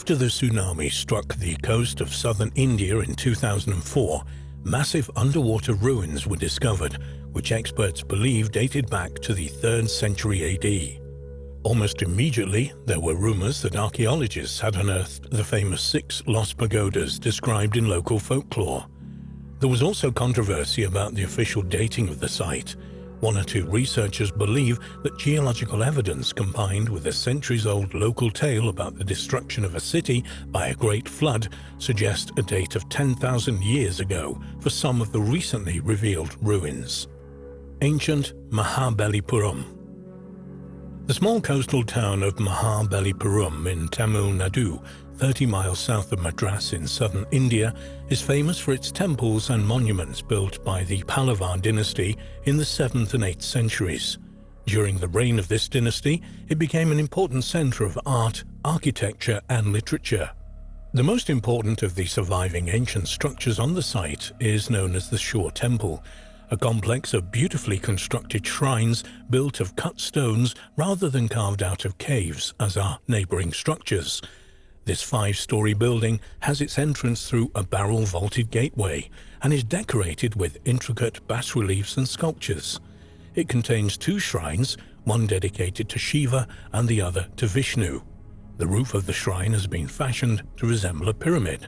After the tsunami struck the coast of southern India in 2004, massive underwater ruins were discovered, which experts believe dated back to the 3rd century AD. Almost immediately, there were rumors that archaeologists had unearthed the famous 6 lost pagodas described in local folklore. There was also controversy about the official dating of the site. 1 or 2 researchers believe that geological evidence combined with a centuries-old local tale about the destruction of a city by a great flood suggest a date of 10,000 years ago for some of the recently revealed ruins. Ancient Mahabalipuram. The small coastal town of Mahabalipuram in Tamil Nadu, 30 miles south of Madras in southern India, is famous for its temples and monuments built by the Pallava dynasty in the 7th and 8th centuries. During the reign of this dynasty, it became an important center of art, architecture, and literature. The most important of the surviving ancient structures on the site is known as the Shore Temple, a complex of beautifully constructed shrines built of cut stones rather than carved out of caves, as are neighboring structures. This 5-story building has its entrance through a barrel-vaulted gateway and is decorated with intricate bas-reliefs and sculptures. It contains 2 shrines, one dedicated to Shiva and the other to Vishnu. The roof of the shrine has been fashioned to resemble a pyramid.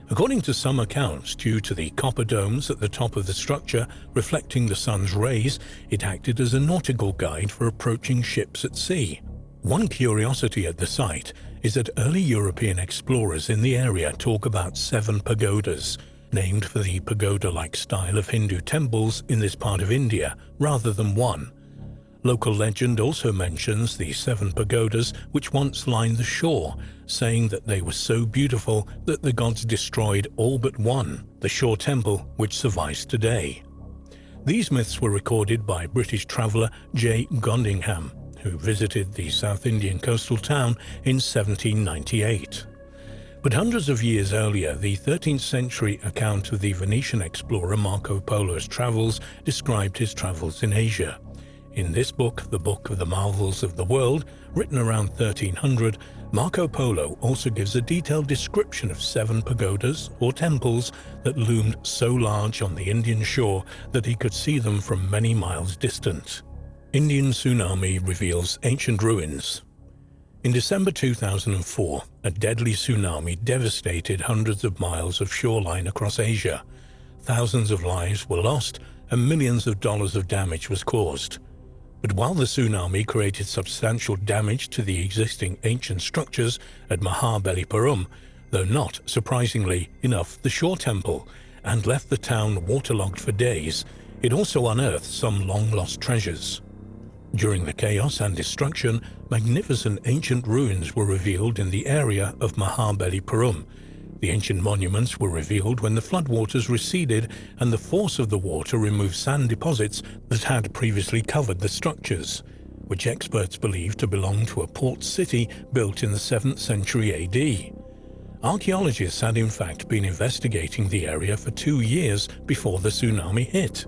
According to some accounts, due to the copper domes at the top of the structure reflecting the sun's rays, it acted as a nautical guide for approaching ships at sea. One curiosity at the site is that early European explorers in the area talk about 7 pagodas, named for the pagoda-like style of Hindu temples in this part of India, rather than 1. Local legend also mentions the 7 pagodas which once lined the shore, saying that they were so beautiful that the gods destroyed all but 1, the Shore Temple, which survives today. These myths were recorded by British traveller J. Gondingham, who visited the South Indian coastal town in 1798. But hundreds of years earlier, the 13th century account of the Venetian explorer Marco Polo's travels described his travels in Asia. In this book, The Book of the Marvels of the World, written around 1300, Marco Polo also gives a detailed description of 7 pagodas or temples that loomed so large on the Indian shore that he could see them from many miles distant. Indian tsunami reveals ancient ruins. In December 2004, a deadly tsunami devastated hundreds of miles of shoreline across Asia. Thousands of lives were lost and millions of dollars of damage was caused. But while the tsunami created substantial damage to the existing ancient structures at Mahabalipuram, though not, surprisingly enough, the Shore Temple, and left the town waterlogged for days, it also unearthed some long-lost treasures. During the chaos and destruction, magnificent ancient ruins were revealed in the area of Mahabalipuram. The ancient monuments were revealed when the floodwaters receded and the force of the water removed sand deposits that had previously covered the structures, which experts believe to belong to a port city built in the 7th century AD. Archaeologists had in fact been investigating the area for 2 years before the tsunami hit.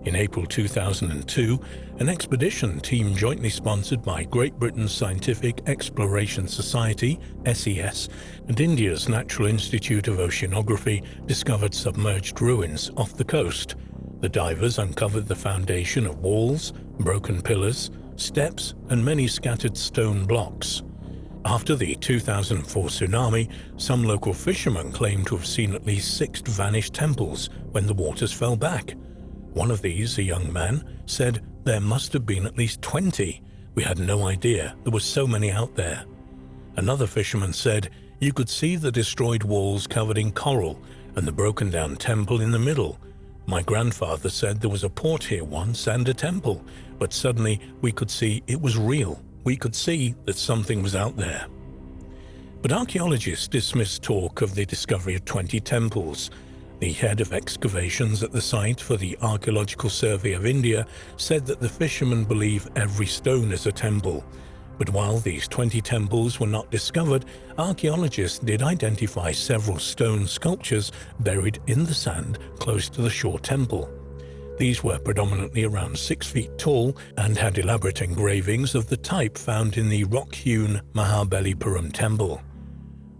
In April 2002, an expedition team jointly sponsored by Great Britain's Scientific Exploration Society, SES, and India's Natural Institute of Oceanography discovered submerged ruins off the coast. The divers uncovered the foundation of walls, broken pillars, steps, and many scattered stone blocks. After the 2004 tsunami, some local fishermen claimed to have seen at least 6 vanished temples when the waters fell back. One of these, a young man, said, "There must have been at least 20. We had no idea there were so many out there." Another fisherman said, "You could see the destroyed walls covered in coral and the broken down temple in the middle. My grandfather said there was a port here once and a temple, but suddenly we could see it was real. We could see that something was out there." But archaeologists dismissed talk of the discovery of 20 temples. The head of excavations at the site for the Archaeological Survey of India said that the fishermen believe every stone is a temple. But while these 20 temples were not discovered, archaeologists did identify several stone sculptures buried in the sand close to the Shore Temple. These were predominantly around 6 feet tall and had elaborate engravings of the type found in the rock-hewn Mahabalipuram temple.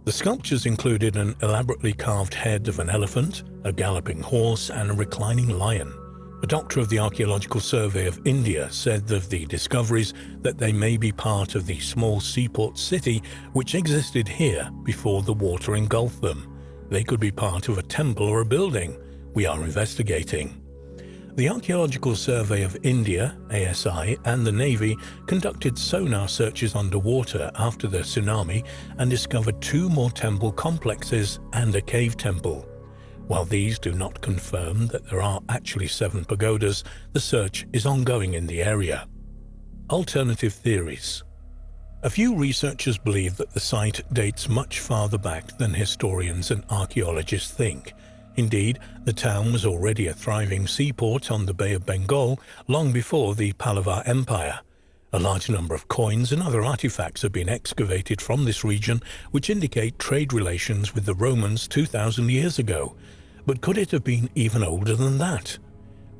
The sculptures included an elaborately carved head of an elephant, a galloping horse, and a reclining lion. A doctor of the Archaeological Survey of India said of the discoveries that they may be part of the small seaport city which existed here before the water engulfed them. They could be part of a temple or a building. We are investigating. The Archaeological Survey of India, ASI, and the Navy conducted sonar searches underwater after the tsunami and discovered 2 more temple complexes and a cave temple. While these do not confirm that there are actually 7 pagodas, the search is ongoing in the area. Alternative theories. A few researchers believe that the site dates much farther back than historians and archaeologists think. Indeed, the town was already a thriving seaport on the Bay of Bengal long before the Pallava Empire. A large number of coins and other artifacts have been excavated from this region, which indicate trade relations with the Romans 2,000 years ago. But could it have been even older than that?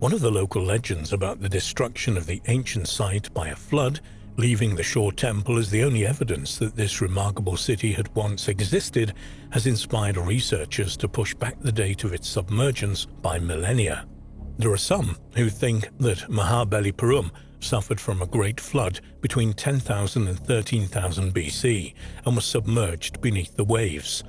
One of the local legends about the destruction of the ancient site by a flood, leaving the shore temple as the only evidence that this remarkable city had once existed, has inspired researchers to push back the date of its submergence by millennia. There are some who think that Mahabalipuram suffered from a great flood between 10,000 and 13,000 BC and was submerged beneath the waves.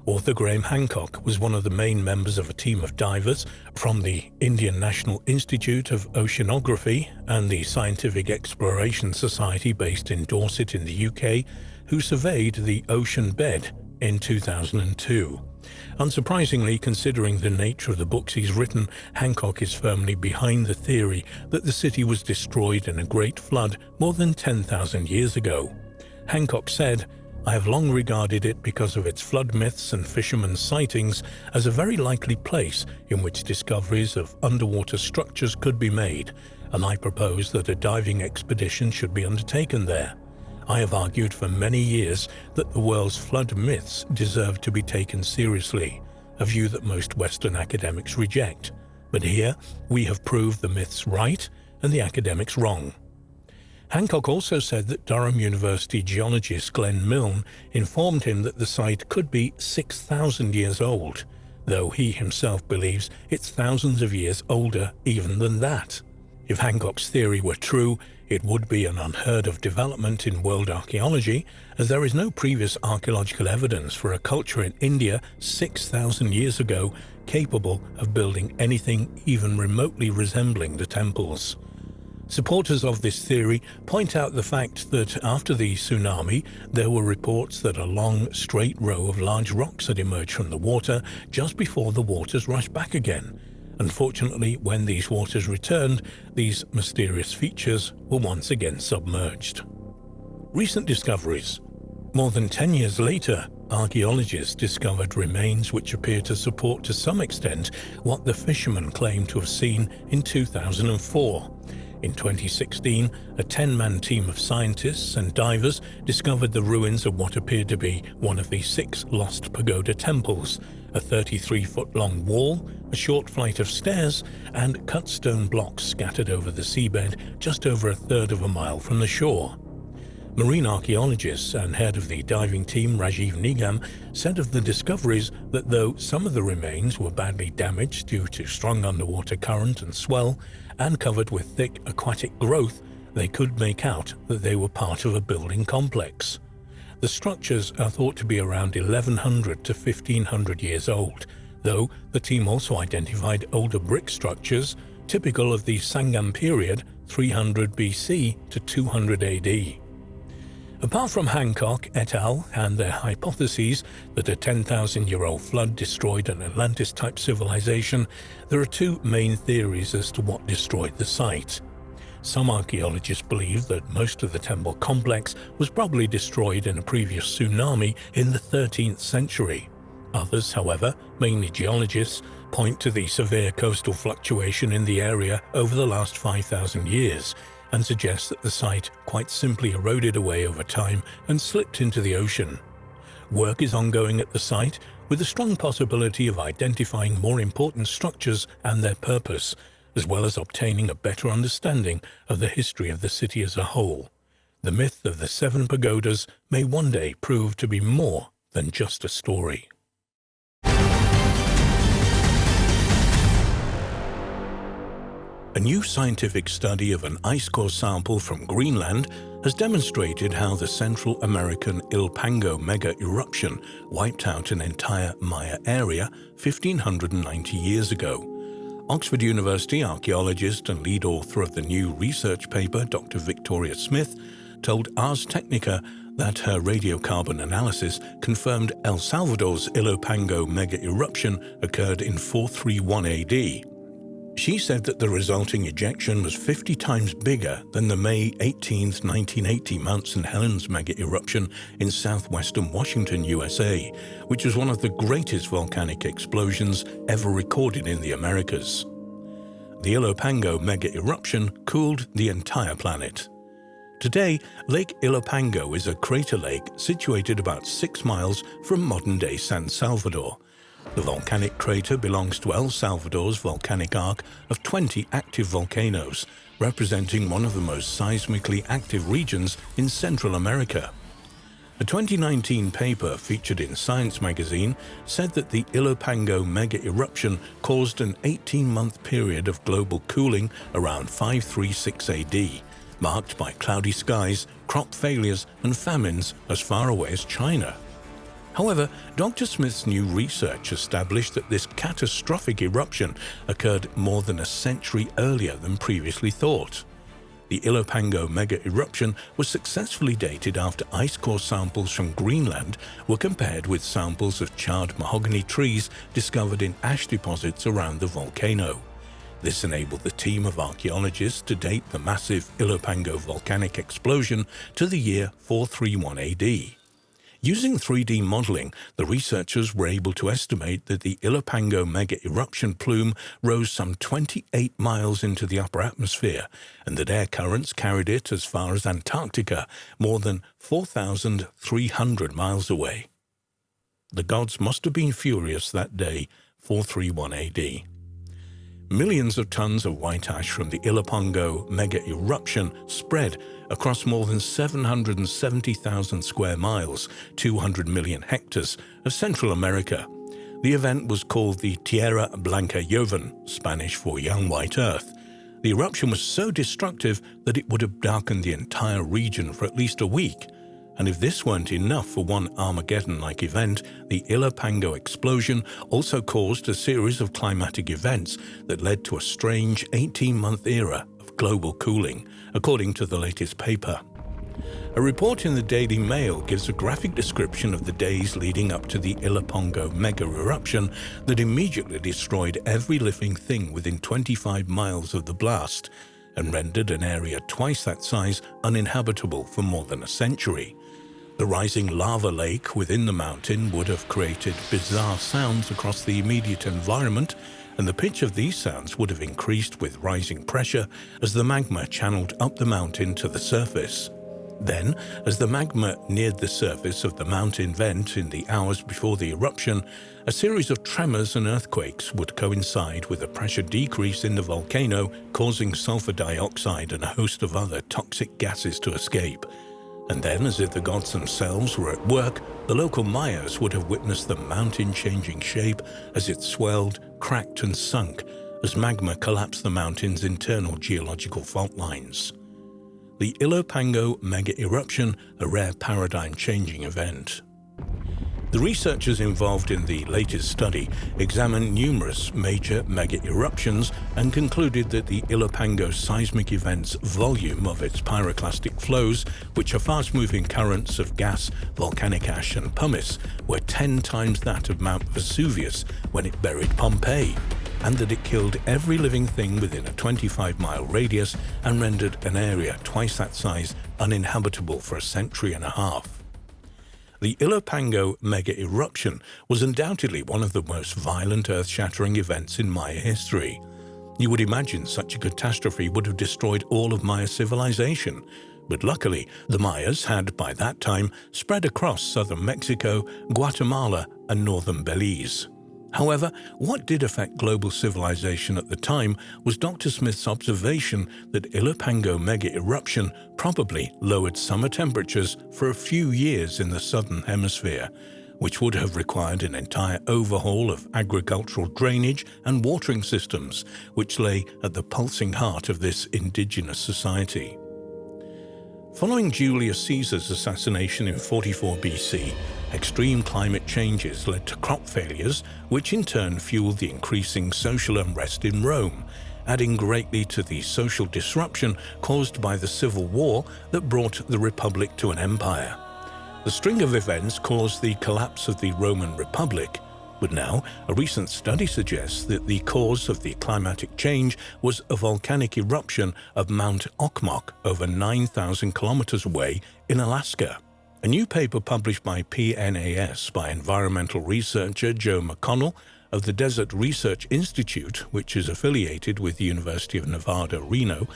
Author Graham Hancock was one of the main members of a team of divers from the Indian National Institute of Oceanography and the Scientific Exploration Society based in Dorset in the UK, who surveyed the ocean bed in 2002. Unsurprisingly, considering the nature of the books he's written, Hancock is firmly behind the theory that the city was destroyed in a great flood more than 10,000 years ago. Hancock said, "I have long regarded it because of its flood myths and fishermen's sightings as a very likely place in which discoveries of underwater structures could be made, and I propose that a diving expedition should be undertaken there. I have argued for many years that the world's flood myths deserve to be taken seriously, a view that most Western academics reject. But here we have proved the myths right and the academics wrong." Hancock also said that Durham University geologist Glenn Milne informed him that the site could be 6,000 years old, though he himself believes it's thousands of years older even than that. If Hancock's theory were true, it would be an unheard-of development in world archaeology, as there is no previous archaeological evidence for a culture in India 6,000 years ago capable of building anything even remotely resembling the temples. Supporters of this theory point out the fact that after the tsunami, there were reports that a long, straight row of large rocks had emerged from the water just before the waters rushed back again. Unfortunately, when these waters returned, these mysterious features were once again submerged. Recent discoveries. More than 10 years later, archaeologists discovered remains which appear to support to some extent what the fishermen claimed to have seen in 2004. In 2016, a 10-man team of scientists and divers discovered the ruins of what appeared to be one of the 6 lost pagoda temples, a 33-foot-long wall, a short flight of stairs, and cut stone blocks scattered over the seabed just over a third of a mile from the shore. Marine archaeologists and head of the diving team Rajiv Nigam said of the discoveries that though some of the remains were badly damaged due to strong underwater current and swell and covered with thick aquatic growth, they could make out that they were part of a building complex. The structures are thought to be around 1,100 to 1,500 years old, though the team also identified older brick structures typical of the Sangam period 300 BC to 200 AD. Apart from Hancock et al. And their hypotheses that a 10,000-year-old flood destroyed an Atlantis-type civilization, there are 2 main theories as to what destroyed the site. Some archaeologists believe that most of the temple complex was probably destroyed in a previous tsunami in the 13th century. Others, however, mainly geologists, point to the severe coastal fluctuation in the area over the last 5,000 years, and suggest that the site quite simply eroded away over time and slipped into the ocean. Work is ongoing at the site, with a strong possibility of identifying more important structures and their purpose, as well as obtaining a better understanding of the history of the city as a whole. The myth of the 7 pagodas may one day prove to be more than just a story. A new scientific study of an ice core sample from Greenland has demonstrated how the Central American Ilopango mega eruption wiped out an entire Maya area 1,590 years ago. Oxford University archaeologist and lead author of the new research paper, Dr. Victoria Smith, told Ars Technica that her radiocarbon analysis confirmed El Salvador's Ilopango mega eruption occurred in 431 AD. She said that the resulting ejection was 50 times bigger than the May 18, 1980 Mount St. Helens mega eruption in southwestern Washington, USA, which was one of the greatest volcanic explosions ever recorded in the Americas. The Ilopango mega eruption cooled the entire planet. Today, Lake Ilopango is a crater lake situated about 6 miles from modern-day San Salvador. The volcanic crater belongs to El Salvador's volcanic arc of 20 active volcanoes, representing one of the most seismically active regions in Central America. A 2019 paper featured in Science magazine said that the Ilopango mega eruption caused an 18-month period of global cooling around 536 AD, marked by cloudy skies, crop failures, and famines as far away as China. However, Dr. Smith's new research established that this catastrophic eruption occurred more than a century earlier than previously thought. The Ilopango mega eruption was successfully dated after ice core samples from Greenland were compared with samples of charred mahogany trees discovered in ash deposits around the volcano. This enabled the team of archaeologists to date the massive Ilopango volcanic explosion to the year 431 AD. Using 3D modeling, the researchers were able to estimate that the Ilopango mega eruption plume rose some 28 miles into the upper atmosphere, and that air currents carried it as far as Antarctica, more than 4,300 miles away. The gods must have been furious that day, 431 AD. Millions of tons of white ash from the Ilopango mega eruption spread across more than 770,000 square miles, 200 million hectares of Central America. The event was called the Tierra Blanca Joven, Spanish for Young White Earth. The eruption was so destructive that it would have darkened the entire region for at least a week. And if this weren't enough for one Armageddon-like event, the Ilopango explosion also caused a series of climatic events that led to a strange 18-month era of global cooling, according to the latest paper. A report in the Daily Mail gives a graphic description of the days leading up to the Ilopango mega eruption that immediately destroyed every living thing within 25 miles of the blast and rendered an area twice that size uninhabitable for more than a century. The rising lava lake within the mountain would have created bizarre sounds across the immediate environment, and the pitch of these sounds would have increased with rising pressure as the magma channeled up the mountain to the surface. Then, as the magma neared the surface of the mountain vent in the hours before the eruption, a series of tremors and earthquakes would coincide with a pressure decrease in the volcano, causing sulfur dioxide and a host of other toxic gases to escape. And then, as if the gods themselves were at work, the local Mayas would have witnessed the mountain changing shape as it swelled, cracked and sunk as magma collapsed the mountain's internal geological fault lines. The Ilopango mega eruption, a rare paradigm-changing event. The researchers involved in the latest study examined numerous major mega eruptions and concluded that the Ilopango seismic event's volume of its pyroclastic flows, which are fast-moving currents of gas, volcanic ash and pumice, were 10 times that of Mount Vesuvius when it buried Pompeii, and that it killed every living thing within a 25-mile radius and rendered an area twice that size uninhabitable for a century and a half. The Ilopango mega eruption was undoubtedly one of the most violent, earth-shattering events in Maya history. You would imagine such a catastrophe would have destroyed all of Maya civilization, but luckily the Mayas had, by that time, spread across southern Mexico, Guatemala, and northern Belize. However, what did affect global civilization at the time was Dr. Smith's observation that Ilopango mega eruption probably lowered summer temperatures for a few years in the southern hemisphere, which would have required an entire overhaul of agricultural drainage and watering systems, which lay at the pulsing heart of this indigenous society. Following Julius Caesar's assassination in 44 BC, extreme climate changes led to crop failures, which in turn fueled the increasing social unrest in Rome, adding greatly to the social disruption caused by the civil war that brought the Republic to an empire. The string of events caused the collapse of the Roman Republic, but now a recent study suggests that the cause of the climatic change was a volcanic eruption of Mount Okmok over 9,000 kilometers away in Alaska. A new paper published by PNAS by environmental researcher Joe McConnell of the Desert Research Institute, which is affiliated with the University of Nevada, Reno,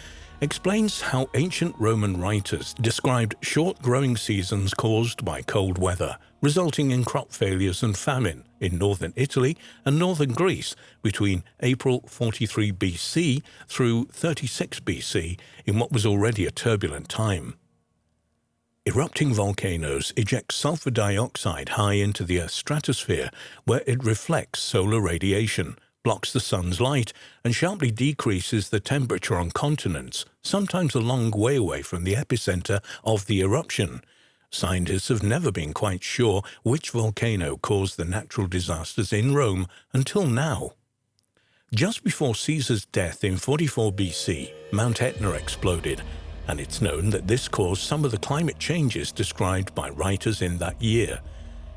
explains how ancient Roman writers described short growing seasons caused by cold weather, resulting in crop failures and famine in northern Italy and northern Greece between April 43 BC through 36 BC in what was already a turbulent time. Erupting volcanoes eject sulfur dioxide high into the Earth's stratosphere, where it reflects solar radiation, blocks the sun's light, and sharply decreases the temperature on continents, sometimes a long way away from the epicenter of the eruption. Scientists have never been quite sure which volcano caused the natural disasters in Rome until now. Just before Caesar's death in 44 BC, Mount Etna exploded, and it's known that this caused some of the climate changes described by writers in that year.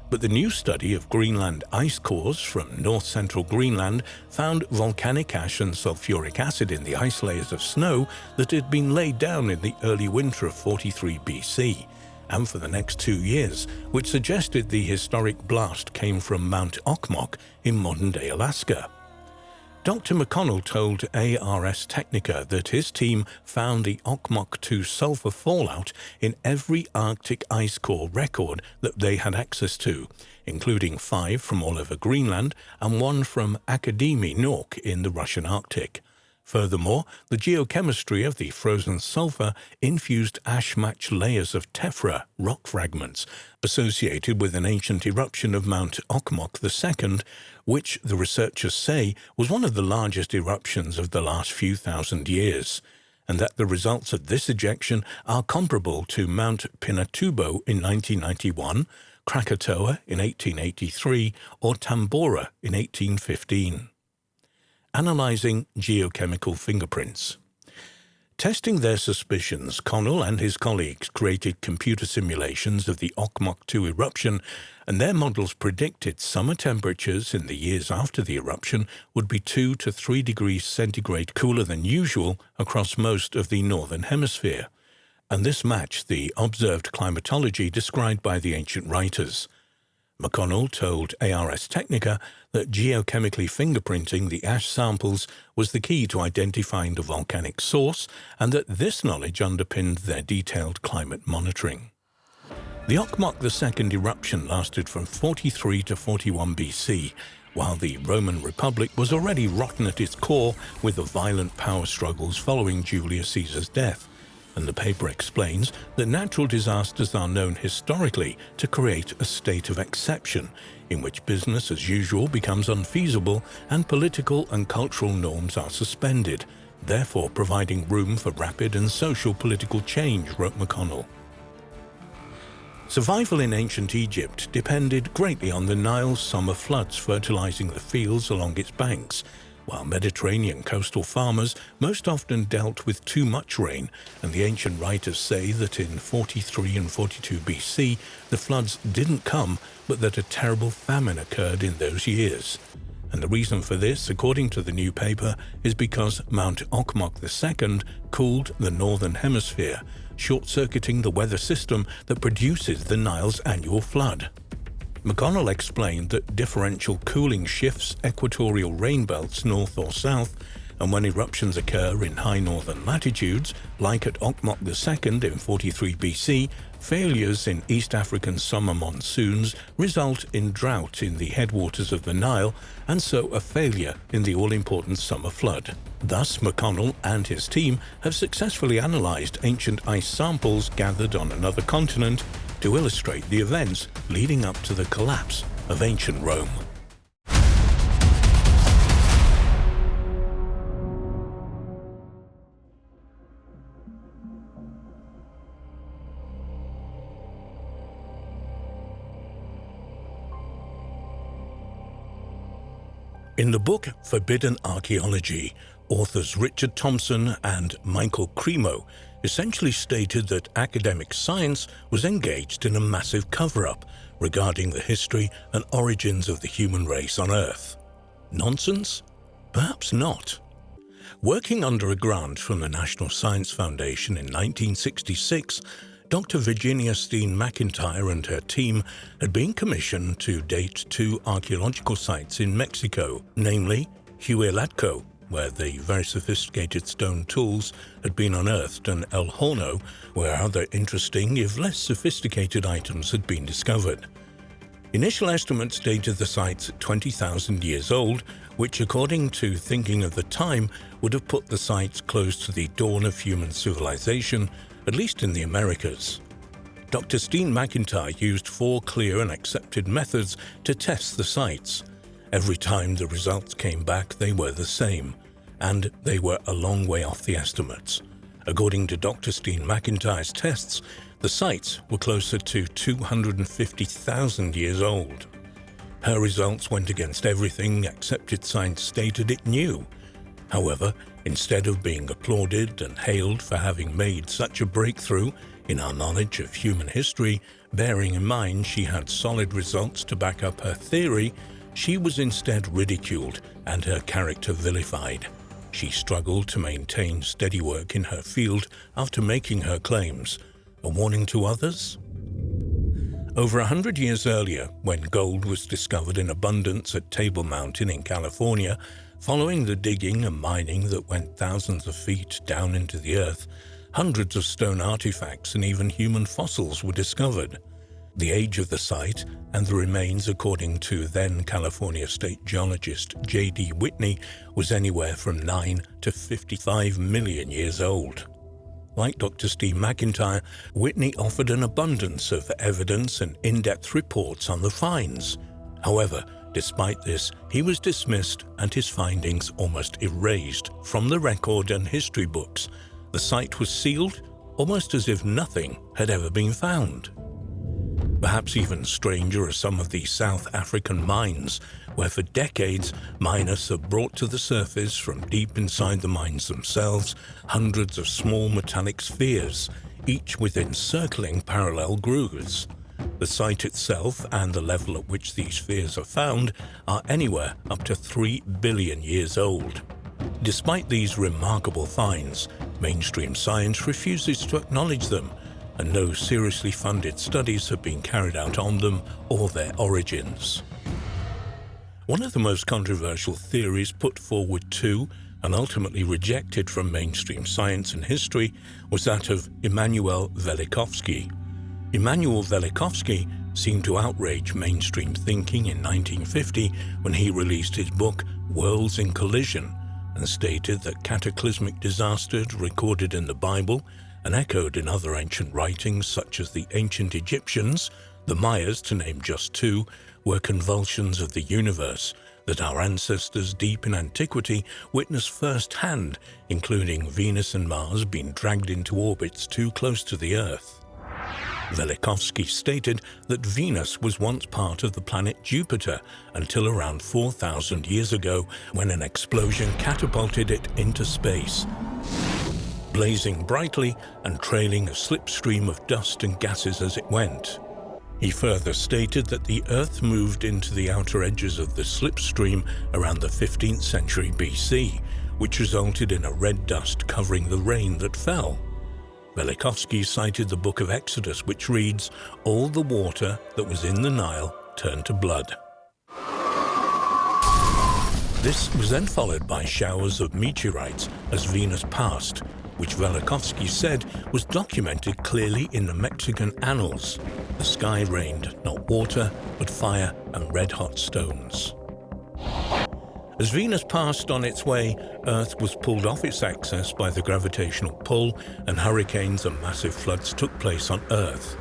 But the new study of Greenland ice cores from north-central Greenland found volcanic ash and sulfuric acid in the ice layers of snow that had been laid down in the early winter of 43 BC, and for the next 2 years, which suggested the historic blast came from Mount Okmok in modern-day Alaska. Dr. McConnell told Ars Technica that his team found the Okmok 2 sulfur fallout in every Arctic ice core record that they had access to, including 5 from all over Greenland and 1 from Akademi Nok in the Russian Arctic. Furthermore, the geochemistry of the frozen sulfur infused ash-matched layers of tephra rock fragments associated with an ancient eruption of Mount Okmok II, which the researchers say was one of the largest eruptions of the last few thousand years, and that the results of this ejection are comparable to Mount Pinatubo in 1991, Krakatoa in 1883, or Tambora in 1815. Analyzing geochemical fingerprints. Testing their suspicions, Connell and his colleagues created computer simulations of the Okmok 2 eruption, and their models predicted summer temperatures in the years after the eruption would be 2 to 3 degrees centigrade cooler than usual across most of the northern hemisphere, and this matched the observed climatology described by the ancient writers. McConnell told Ars Technica that geochemically fingerprinting the ash samples was the key to identifying the volcanic source, and that this knowledge underpinned their detailed climate monitoring. The Okmok II eruption lasted from 43 to 41 BC, while the Roman Republic was already rotten at its core with the violent power struggles following Julius Caesar's death. And the paper explains that natural disasters are known historically to create a state of exception, in which business as usual becomes unfeasible and political and cultural norms are suspended, therefore providing room for rapid and social political change, wrote McConnell. Survival in ancient Egypt depended greatly on the Nile's summer floods fertilizing the fields along its banks, while Mediterranean coastal farmers most often dealt with too much rain, and the ancient writers say that in 43 and 42 BC the floods didn't come, but that a terrible famine occurred in those years. And the reason for this, according to the new paper, is because Mount Okmok II cooled the northern hemisphere, short-circuiting the weather system that produces the Nile's annual flood. McConnell explained that differential cooling shifts equatorial rain belts north or south, and when eruptions occur in high northern latitudes, like at Okmok II in 43 BC, failures in East African summer monsoons result in drought in the headwaters of the Nile, and so a failure in the all-important summer flood. Thus, McConnell and his team have successfully analyzed ancient ice samples gathered on another continent to illustrate the events leading up to the collapse of ancient Rome. In the book Forbidden Archaeology, authors Richard Thompson and Michael Cremo essentially stated that academic science was engaged in a massive cover-up regarding the history and origins of the human race on Earth. Nonsense? Perhaps not. Working under a grant from the National Science Foundation in 1966, Dr. Virginia Steen McIntyre and her team had been commissioned to date two archaeological sites in Mexico, namely Huehuetlacco, where the very sophisticated stone tools had been unearthed, and El Horno, where other interesting, if less sophisticated items had been discovered. Initial estimates dated the sites at 20,000 years old, which, according to thinking of the time, would have put the sites close to the dawn of human civilization, at least in the Americas. Dr. Steen McIntyre used 4 clear and accepted methods to test the sites. Every time the results came back, they were the same, and they were a long way off the estimates. According to Dr. Steen McIntyre's tests, the sites were closer to 250,000 years old. Her results went against everything accepted science stated it knew. However, instead of being applauded and hailed for having made such a breakthrough in our knowledge of human history, bearing in mind she had solid results to back up her theory, she was instead ridiculed and her character vilified. She struggled to maintain steady work in her field after making her claims. A warning to others? Over 100 years earlier, when gold was discovered in abundance at Table Mountain in California, following the digging and mining that went thousands of feet down into the earth, hundreds of stone artifacts and even human fossils were discovered. The age of the site and the remains, according to then California State Geologist J.D. Whitney, was anywhere from 9 to 55 million years old. Like Dr. Steen McIntyre, Whitney offered an abundance of evidence and in-depth reports on the finds. However, despite this, he was dismissed and his findings almost erased from the record and history books. The site was sealed, almost as if nothing had ever been found. Perhaps even stranger are some of the South African mines, where for decades miners have brought to the surface from deep inside the mines themselves hundreds of small metallic spheres, each with encircling parallel grooves. The site itself and the level at which these spheres are found are anywhere up to 3 billion years old. Despite these remarkable finds, mainstream science refuses to acknowledge them, and no seriously funded studies have been carried out on them or their origins. One of the most controversial theories put forward to and ultimately rejected from mainstream science and history was that of Immanuel Velikovsky. Immanuel Velikovsky seemed to outrage mainstream thinking in 1950 when he released his book Worlds in Collision and stated that cataclysmic disasters recorded in the Bible and echoed in other ancient writings such as the ancient Egyptians, the Mayas to name just 2, were convulsions of the universe that our ancestors deep in antiquity witnessed firsthand, including Venus and Mars being dragged into orbits too close to the Earth. Velikovsky stated that Venus was once part of the planet Jupiter until around 4,000 years ago when an explosion catapulted it into space, blazing brightly and trailing a slipstream of dust and gases as it went. He further stated that the Earth moved into the outer edges of the slipstream around the 15th century BC, which resulted in a red dust covering the rain that fell. Velikovsky cited the Book of Exodus, which reads, "All the water that was in the Nile turned to blood." This was then followed by showers of meteorites as Venus passed, which Velikovsky said was documented clearly in the Mexican annals. The sky rained not water, but fire and red-hot stones. As Venus passed on its way, Earth was pulled off its axis by the gravitational pull, and hurricanes and massive floods took place on Earth.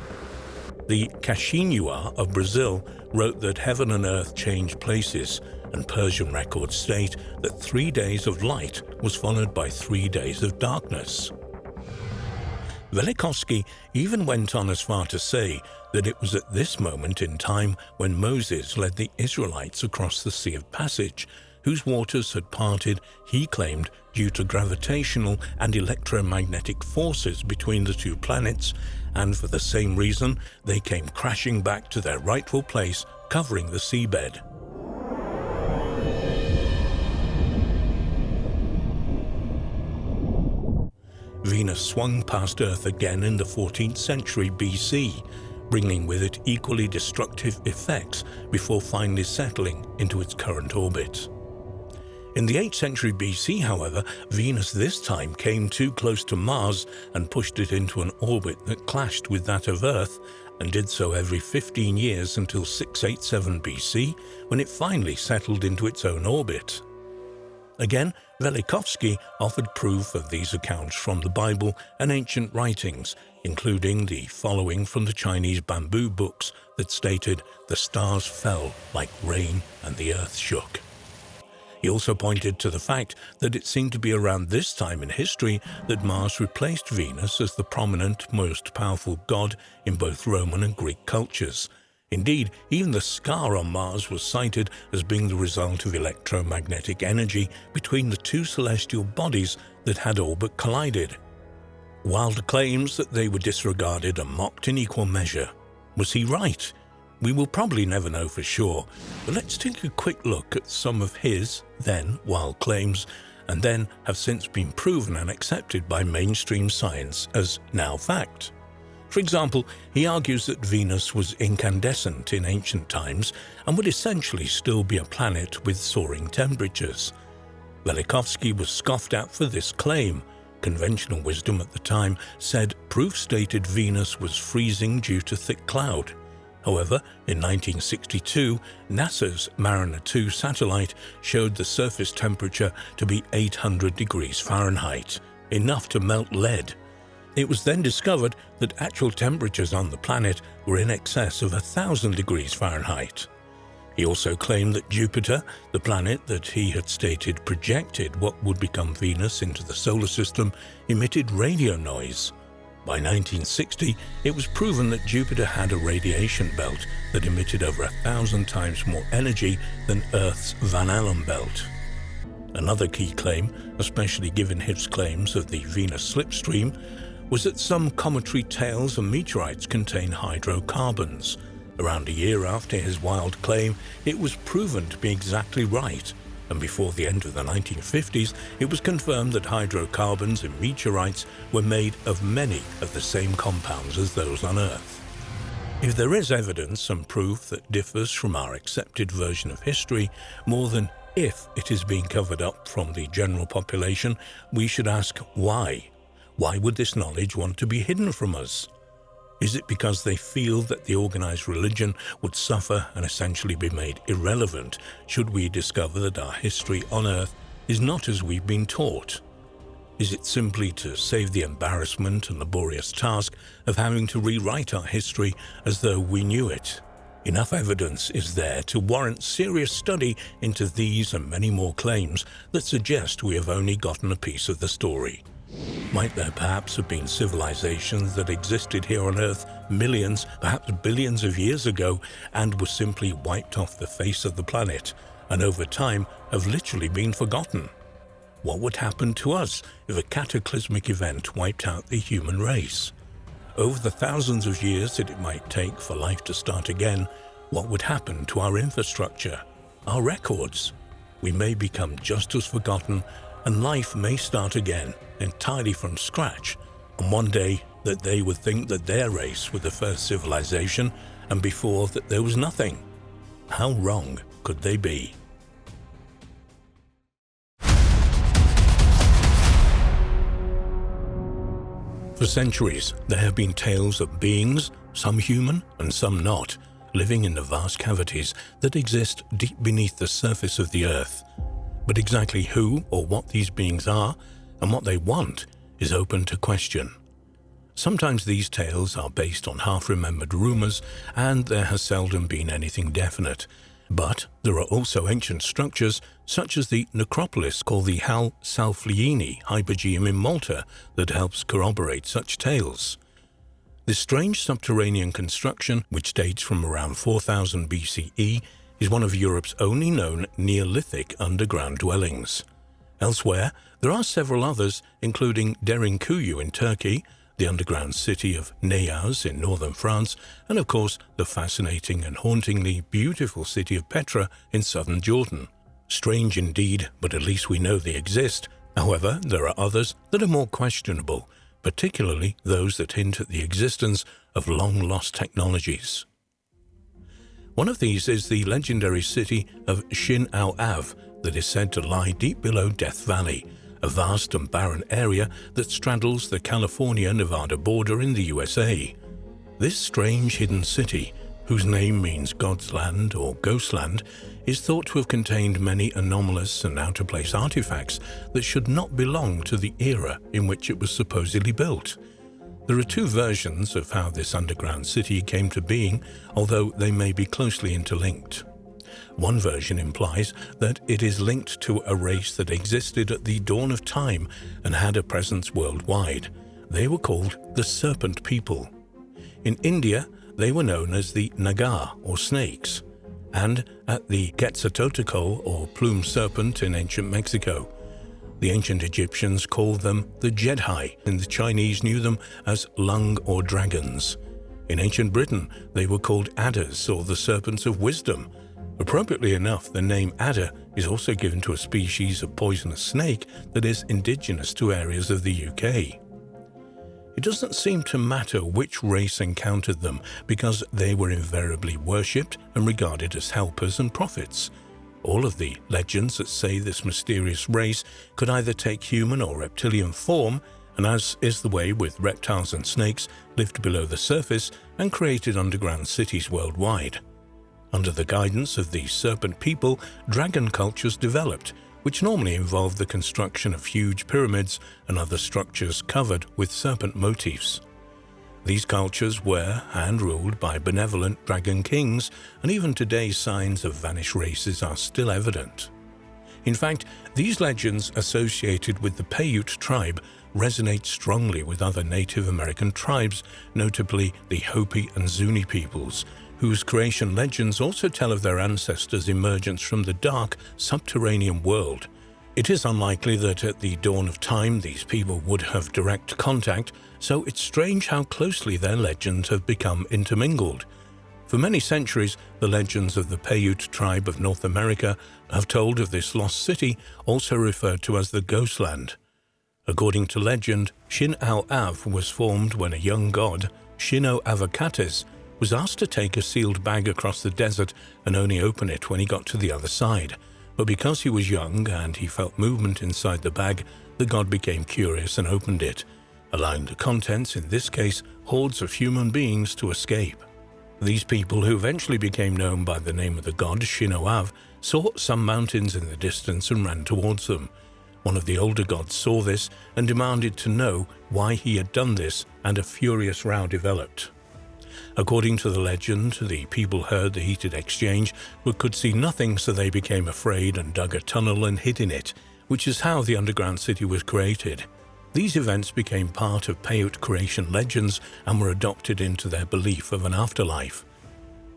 The Caxinhua of Brazil wrote that heaven and earth changed places, and Persian records state that 3 days of light was followed by 3 days of darkness. Velikovsky even went on as far to say that it was at this moment in time when Moses led the Israelites across the Sea of Passage, whose waters had parted, he claimed, due to gravitational and electromagnetic forces between the two planets, and for the same reason they came crashing back to their rightful place, covering the seabed. Venus swung past Earth again in the 14th century BC, bringing with it equally destructive effects before finally settling into its current orbit. In the 8th century BC, however, Venus this time came too close to Mars and pushed it into an orbit that clashed with that of Earth, and did so every 15 years until 687 BC, when it finally settled into its own orbit. Again, Velikovsky offered proof of these accounts from the Bible and ancient writings, including the following from the Chinese bamboo books that stated, "The stars fell like rain and the earth shook." He also pointed to the fact that it seemed to be around this time in history that Mars replaced Venus as the prominent, most powerful god in both Roman and Greek cultures. Indeed, even the scar on Mars was cited as being the result of electromagnetic energy between the two celestial bodies that had all but collided. Wild claims that they were disregarded and mocked in equal measure. Was he right? We will probably never know for sure, but let's take a quick look at some of his, then, wild claims, and then have since been proven and accepted by mainstream science as now fact. For example, he argues that Venus was incandescent in ancient times and would essentially still be a planet with soaring temperatures. Velikovsky was scoffed at for this claim. Conventional wisdom at the time said proof stated Venus was freezing due to thick cloud. However, in 1962, NASA's Mariner 2 satellite showed the surface temperature to be 800 degrees Fahrenheit, enough to melt lead. It was then discovered that actual temperatures on the planet were in excess of 1,000 degrees Fahrenheit. He also claimed that Jupiter, the planet that he had stated projected what would become Venus into the solar system, emitted radio noise. By 1960, it was proven that Jupiter had a radiation belt that emitted over 1,000 times more energy than Earth's Van Allen belt. Another key claim, especially given his claims of the Venus slipstream, was that some cometary tails and meteorites contain hydrocarbons. Around a year after his wild claim, it was proven to be exactly right, and before the end of the 1950s, it was confirmed that hydrocarbons in meteorites were made of many of the same compounds as those on Earth. If there is evidence and proof that differs from our accepted version of history, more than if it is being covered up from the general population, we should ask why. Why would this knowledge want to be hidden from us? Is it because they feel that the organized religion would suffer and essentially be made irrelevant should we discover that our history on Earth is not as we've been taught? Is it simply to save the embarrassment and laborious task of having to rewrite our history as though we knew it? Enough evidence is there to warrant serious study into these and many more claims that suggest we have only gotten a piece of the story. Might there perhaps have been civilizations that existed here on Earth millions, perhaps billions of years ago and were simply wiped off the face of the planet, and over time have literally been forgotten? What would happen to us if a cataclysmic event wiped out the human race? Over the thousands of years that it might take for life to start again, what would happen to our infrastructure, our records? We may become just as forgotten, and life may start again, entirely from scratch, and one day that they would think that their race was the first civilization, and before that there was nothing. How wrong could they be? For centuries, there have been tales of beings, some human and some not, living in the vast cavities that exist deep beneath the surface of the Earth. But exactly who or what these beings are and what they want is open to question. Sometimes these tales are based on half-remembered rumors, and there has seldom been anything definite. But there are also ancient structures, such as the necropolis called the Hal Salflieni Hypogeum in Malta, that helps corroborate such tales. This strange subterranean construction, which dates from around 4000 BCE, is one of Europe's only known Neolithic underground dwellings. Elsewhere, there are several others, including Derinkuyu in Turkey, the underground city of Neyaz in northern France, and of course the fascinating and hauntingly beautiful city of Petra in southern Jordan. Strange indeed, but at least we know they exist. However, there are others that are more questionable, particularly those that hint at the existence of long-lost technologies. One of these is the legendary city of Shin Au Av that is said to lie deep below Death Valley, a vast and barren area that straddles the California-Nevada border in the USA. This strange hidden city, whose name means God's land or Ghostland, is thought to have contained many anomalous and out-of-place artifacts that should not belong to the era in which it was supposedly built. There are two versions of how this underground city came to being, although they may be closely interlinked. One version implies that it is linked to a race that existed at the dawn of time and had a presence worldwide. They were called the Serpent People. In India, they were known as the Naga, or snakes, and at the Quetzalcoatl, or plumed serpent, in ancient Mexico. The ancient Egyptians called them the Jedhai, and the Chinese knew them as lung or dragons. In ancient Britain, they were called adders, or the serpents of wisdom. Appropriately enough, the name adder is also given to a species of poisonous snake that is indigenous to areas of the UK. It doesn't seem to matter which race encountered them, because they were invariably worshipped and regarded as helpers and prophets. All of the legends that say this mysterious race could either take human or reptilian form, and as is the way with reptiles and snakes, lived below the surface and created underground cities worldwide. Under the guidance of these serpent people, dragon cultures developed, which normally involved the construction of huge pyramids and other structures covered with serpent motifs. These cultures were hand-ruled by benevolent dragon kings, and even today signs of vanished races are still evident. In fact, these legends associated with the Paiute tribe resonate strongly with other Native American tribes, notably the Hopi and Zuni peoples, whose creation legends also tell of their ancestors' emergence from the dark, subterranean world. It is unlikely that at the dawn of time these people would have direct contact, so it's strange how closely their legends have become intermingled. For many centuries, the legends of the Paiute tribe of North America have told of this lost city, also referred to as the Ghostland. According to legend, Shin Au Av was formed when a young god, Shino Avakates, was asked to take a sealed bag across the desert and only open it when he got to the other side. But because he was young and he felt movement inside the bag, the god became curious and opened it, allowing the contents, in this case hordes of human beings, to escape. These people, who eventually became known by the name of the god Shinoav, saw some mountains in the distance and ran towards them. One of the older gods saw this and demanded to know why he had done this, and a furious row developed. According to the legend, the people heard the heated exchange but could see nothing, so they became afraid and dug a tunnel and hid in it, which is how the underground city was created. These events became part of Paiute creation legends and were adopted into their belief of an afterlife.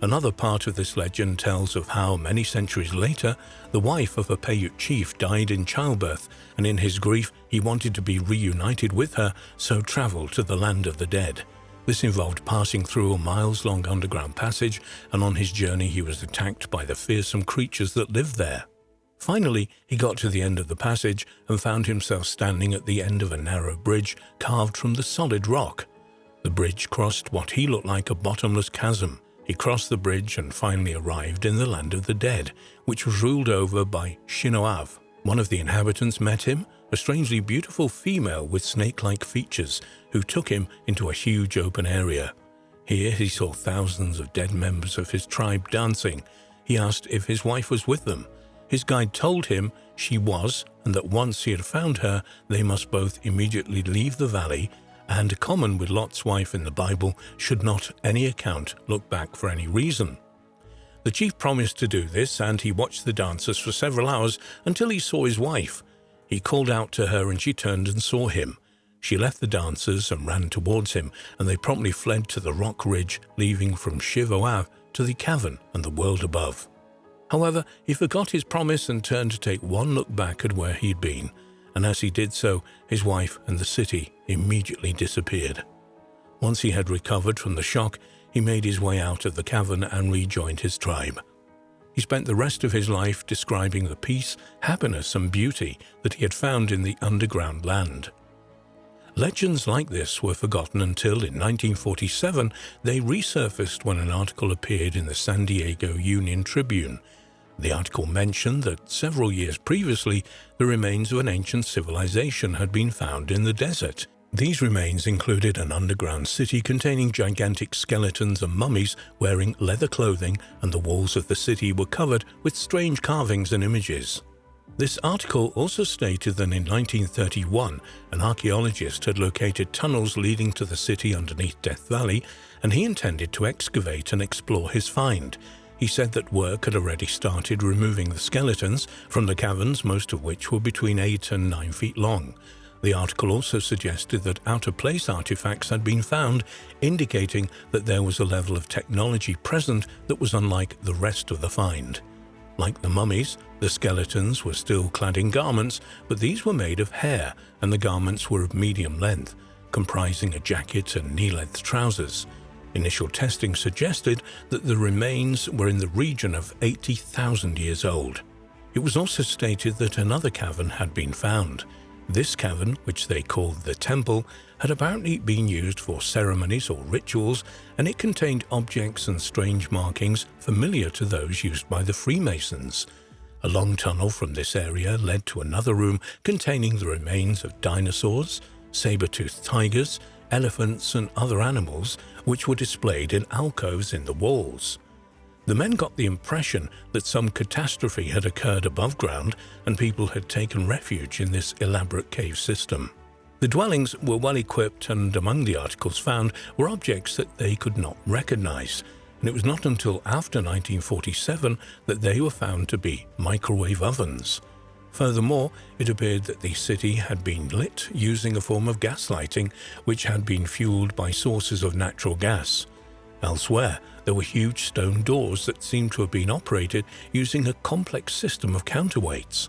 Another part of this legend tells of how, many centuries later, the wife of a Paiute chief died in childbirth, and in his grief he wanted to be reunited with her, so traveled to the land of the dead. This involved passing through a miles-long underground passage, and on his journey he was attacked by the fearsome creatures that lived there. Finally, he got to the end of the passage and found himself standing at the end of a narrow bridge carved from the solid rock. The bridge crossed what he looked like a bottomless chasm. He crossed the bridge and finally arrived in the land of the dead, which was ruled over by Shinoav. One of the inhabitants met him, a strangely beautiful female with snake-like features, who took him into a huge open area. Here he saw thousands of dead members of his tribe dancing. He asked if his wife was with them. His guide told him she was, and that once he had found her, they must both immediately leave the valley and common with Lot's wife in the Bible, should not any account look back for any reason. The chief promised to do this, and he watched the dancers for several hours until he saw his wife. He called out to her, and she turned and saw him. She left the dancers and ran towards him, and they promptly fled to the rock ridge, leaving from Shiv Oav to the cavern and the world above. However, he forgot his promise and turned to take one look back at where he'd been, and as he did so, his wife and the city immediately disappeared. Once he had recovered from the shock, he made his way out of the cavern and rejoined his tribe. He spent the rest of his life describing the peace, happiness, and beauty that he had found in the underground land. Legends like this were forgotten until, in 1947, they resurfaced when an article appeared in the San Diego Union Tribune. The article mentioned that several years previously, the remains of an ancient civilization had been found in the desert. These remains included an underground city containing gigantic skeletons and mummies wearing leather clothing, and the walls of the city were covered with strange carvings and images. This article also stated that in 1931, an archaeologist had located tunnels leading to the city underneath Death Valley, and he intended to excavate and explore his find. He said that work had already started removing the skeletons from the caverns, most of which were between 8 and 9 feet long. The article also suggested that out-of-place artifacts had been found, indicating that there was a level of technology present that was unlike the rest of the find. Like the mummies, the skeletons were still clad in garments, but these were made of hair, and the garments were of medium length, comprising a jacket and knee-length trousers. Initial testing suggested that the remains were in the region of 80,000 years old. It was also stated that another cavern had been found. This cavern, which they called the Temple, had apparently been used for ceremonies or rituals, and it contained objects and strange markings familiar to those used by the Freemasons. A long tunnel from this area led to another room containing the remains of dinosaurs, saber-toothed tigers, elephants, and other animals, which were displayed in alcoves in the walls. The men got the impression that some catastrophe had occurred above ground and people had taken refuge in this elaborate cave system. The dwellings were well equipped, and among the articles found were objects that they could not recognize, and it was not until after 1947 that they were found to be microwave ovens. Furthermore, it appeared that the city had been lit using a form of gas lighting, which had been fueled by sources of natural gas. Elsewhere, there were huge stone doors that seemed to have been operated using a complex system of counterweights.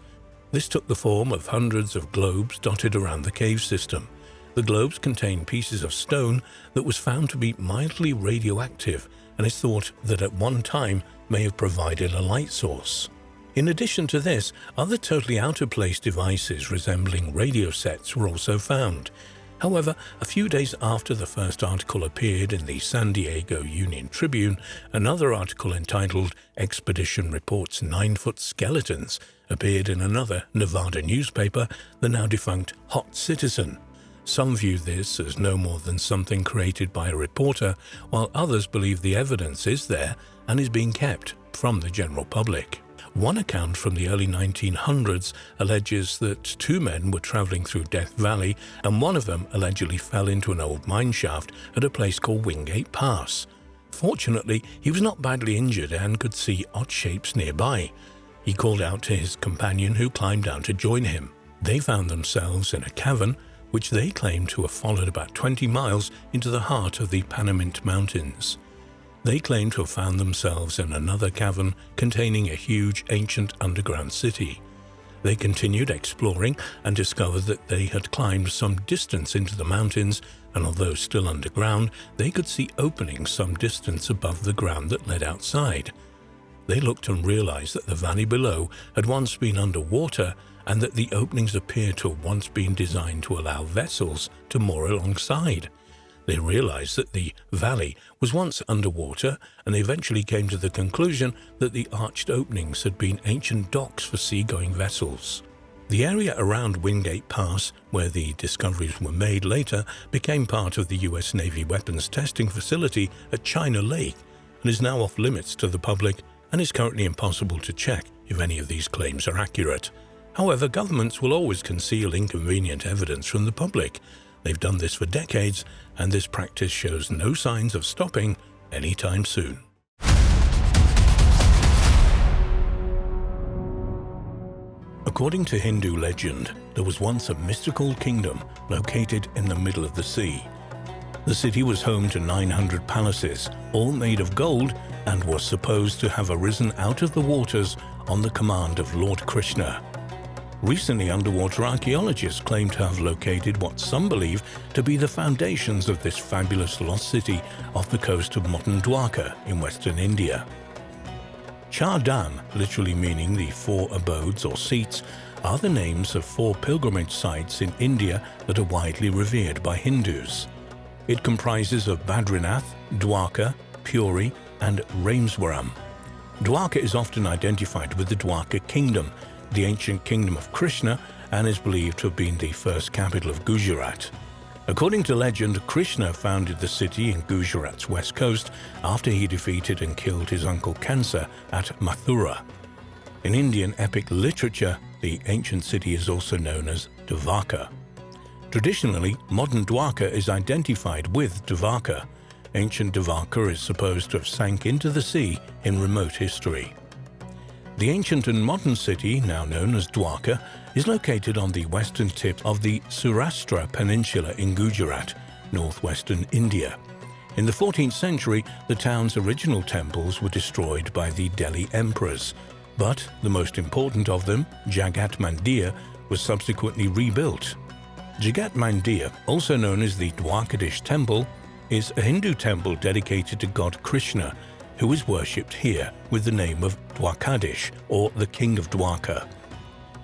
This took the form of hundreds of globes dotted around the cave system. The globes contained pieces of stone that was found to be mildly radioactive, and is thought that at one time may have provided a light source. In addition to this, other totally out-of-place devices resembling radio sets were also found. However, a few days after the first article appeared in the San Diego Union Tribune, another article entitled "Expedition Reports 9-Foot Skeletons" appeared in another Nevada newspaper, the now-defunct Hot Citizen. Some view this as no more than something created by a reporter, while others believe the evidence is there and is being kept from the general public. One account from the early 1900s alleges that two men were traveling through Death Valley, and one of them allegedly fell into an old mine shaft at a place called Wingate Pass. Fortunately, he was not badly injured and could see odd shapes nearby. He called out to his companion, who climbed down to join him. They found themselves in a cavern, which they claimed to have followed about 20 miles into the heart of the Panamint Mountains. They claimed to have found themselves in another cavern containing a huge ancient underground city. They continued exploring and discovered that they had climbed some distance into the mountains, and although still underground, they could see openings some distance above the ground that led outside. They looked and realized that the valley below had once been underwater, and that the openings appeared to have once been designed to allow vessels to moor alongside. They realized that the valley was once underwater, and they eventually came to the conclusion that the arched openings had been ancient docks for seagoing vessels. The area around Wingate Pass, where the discoveries were made later, became part of the US Navy weapons testing facility at China Lake, and is now off limits to the public, and is currently impossible to check if any of these claims are accurate. However, governments will always conceal inconvenient evidence from the public. They've done this for decades, and this practice shows no signs of stopping anytime soon. According to Hindu legend, there was once a mystical kingdom located in the middle of the sea. The city was home to 900 palaces, all made of gold, and was supposed to have arisen out of the waters on the command of Lord Krishna. Recently, underwater archaeologists claim to have located what some believe to be the foundations of this fabulous lost city off the coast of modern Dwarka in western India. Char Dham, literally meaning the four abodes or seats, are the names of four pilgrimage sites in India that are widely revered by Hindus. It comprises of Badrinath, Dwarka, Puri, and Rameswaram. Dwarka is often identified with the Dwarka kingdom, the ancient kingdom of Krishna, and is believed to have been the first capital of Gujarat. According to legend, Krishna founded the city in Gujarat's west coast after he defeated and killed his uncle Kansa at Mathura. In Indian epic literature, the ancient city is also known as Dwarka. Traditionally, modern Dwarka is identified with Dwarka. Ancient Dwarka is supposed to have sank into the sea in remote history. The ancient and modern city, now known as Dwarka, is located on the western tip of the Saurashtra Peninsula in Gujarat, northwestern India. In the 14th century, the town's original temples were destroyed by the Delhi emperors, but the most important of them, Jagat Mandir, was subsequently rebuilt. Jagat Mandir, also known as the Dwarkadish Temple, is a Hindu temple dedicated to god Krishna, who is worshipped here with the name of Dwarkadish, or the King of Dwarka.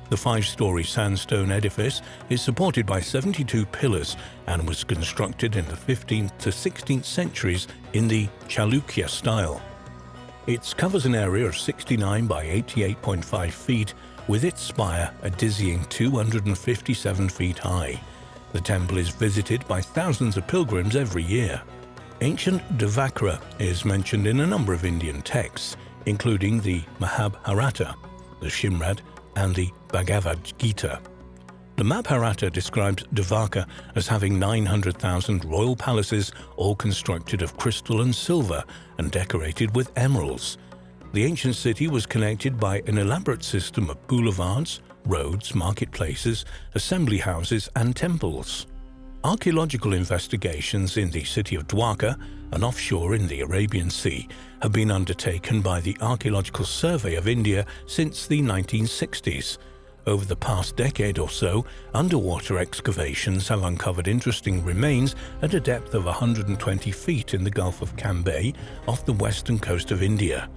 The 5-story sandstone edifice is supported by 72 pillars and was constructed in the 15th to 16th centuries in the Chalukya style. It covers an area of 69 by 88.5 feet, with its spire a dizzying 257 feet high. The temple is visited by thousands of pilgrims every year. Ancient Dvakra is mentioned in a number of Indian texts, including the Mahabharata, the Shrimad, and the Bhagavad Gita. The Mahabharata describes Dvarka as having 900,000 royal palaces, all constructed of crystal and silver and decorated with emeralds. The ancient city was connected by an elaborate system of boulevards, roads, marketplaces, assembly houses, and temples. Archaeological investigations in the city of Dwarka and offshore in the Arabian Sea have been undertaken by the Archaeological Survey of India since the 1960s. Over the past decade or so, underwater excavations have uncovered interesting remains at a depth of 120 feet in the Gulf of Cambay off the western coast of India.